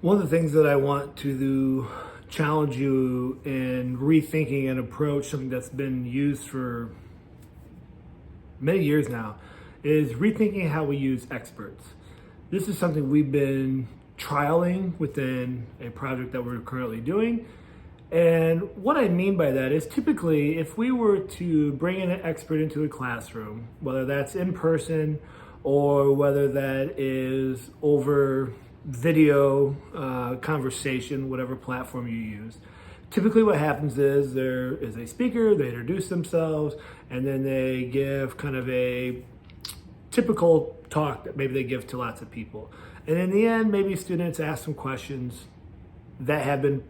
One of the things that I want to challenge you in rethinking an approach, something that's been used for many years now, is rethinking how we use experts. This is something we've been trialing within a project that we're currently doing. And what I mean by that is typically if we were to bring in an expert into the classroom, whether that's in person or whether that is over video conversation, whatever platform you use. Typically what happens is there is a speaker, they introduce themselves, and then they give kind of a typical talk that maybe they give to lots of people. And in the end, maybe students ask some questions that have been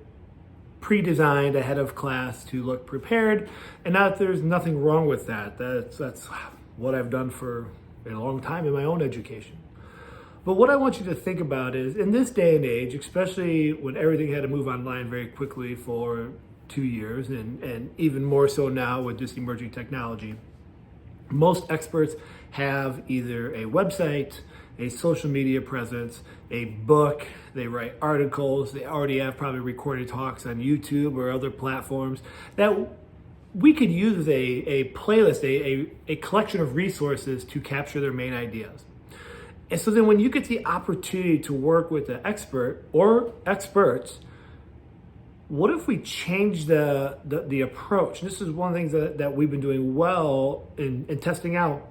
pre-designed ahead of class to look prepared. And not that there's nothing wrong with that. That's what I've done for a long time in my own education. But what I want you to think about is, in this day and age, especially when everything had to move online very quickly for 2 years, and even more so now with this emerging technology, most experts have either a website, a social media presence, a book, they write articles, they already have probably recorded talks on YouTube or other platforms that we could use as a playlist, a collection of resources to capture their main ideas. And so then when you get the opportunity to work with an expert or experts, what if we change the approach? This is one of the things that we've been doing well in testing out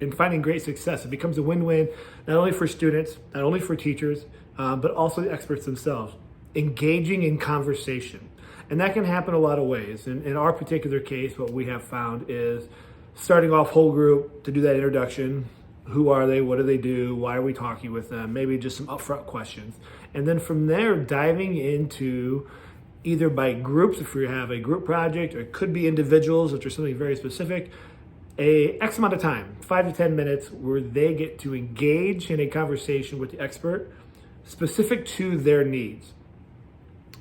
and finding great success. It becomes a win-win, not only for students, not only for teachers, but also the experts themselves. Engaging in conversation. And that can happen a lot of ways. In our particular case, what we have found is starting off whole group to do that introduction. Who are they? What do they do? Why are we talking with them? Maybe just some upfront questions. And then from there, diving into either by groups, if we have a group project, or it could be individuals, which are something very specific, a X amount of time, 5 to 10 minutes, where they get to engage in a conversation with the expert specific to their needs.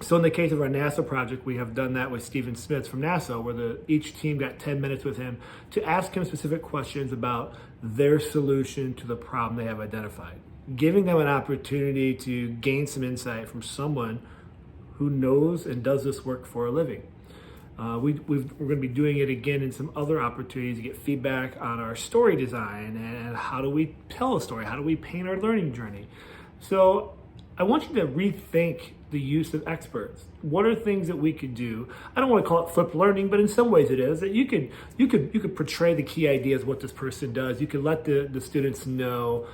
So in the case of our NASA project, we have done that with Stephen Smith from NASA, where each team got 10 minutes with him to ask him specific questions about their solution to the problem they have identified, giving them an opportunity to gain some insight from someone who knows and does this work for a living. We're going to be doing it again in some other opportunities to get feedback on our story design and how do we tell a story, how do we paint our learning journey. So I want you to rethink the use of experts. What are things that we could do? I don't want to call it flipped learning, but in some ways it is. That you could portray the key ideas, what this person does. You could let the students know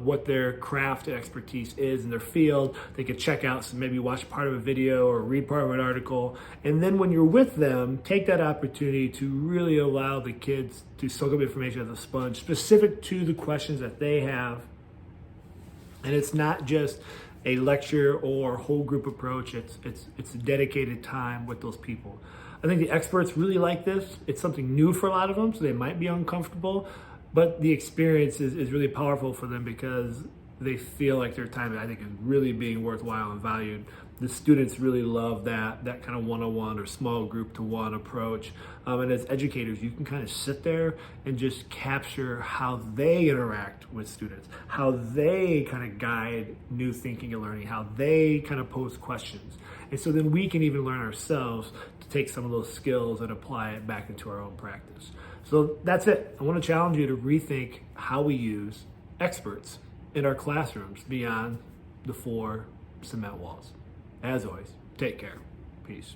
what their craft and expertise is in their field. They could check out some, maybe watch part of a video or read part of an article. And then when you're with them, take that opportunity to really allow the kids to soak up information as a sponge, specific to the questions that they have. And it's not just a lecture or whole group approach. It's a dedicated time with those people. I think the experts really like this. It's something new for a lot of them, so they might be uncomfortable, but the experience is really powerful for them because they feel like their time, I think, is really being worthwhile and valued. The students really love that kind of one-on-one or small group to one approach. And as educators, you can kind of sit there and just capture how they interact with students, how they kind of guide new thinking and learning, how they kind of pose questions. And so then we can even learn ourselves to take some of those skills and apply it back into our own practice. So that's it. I want to challenge you to rethink how we use experts in our classrooms beyond the 4 cement walls. As always, take care. Peace.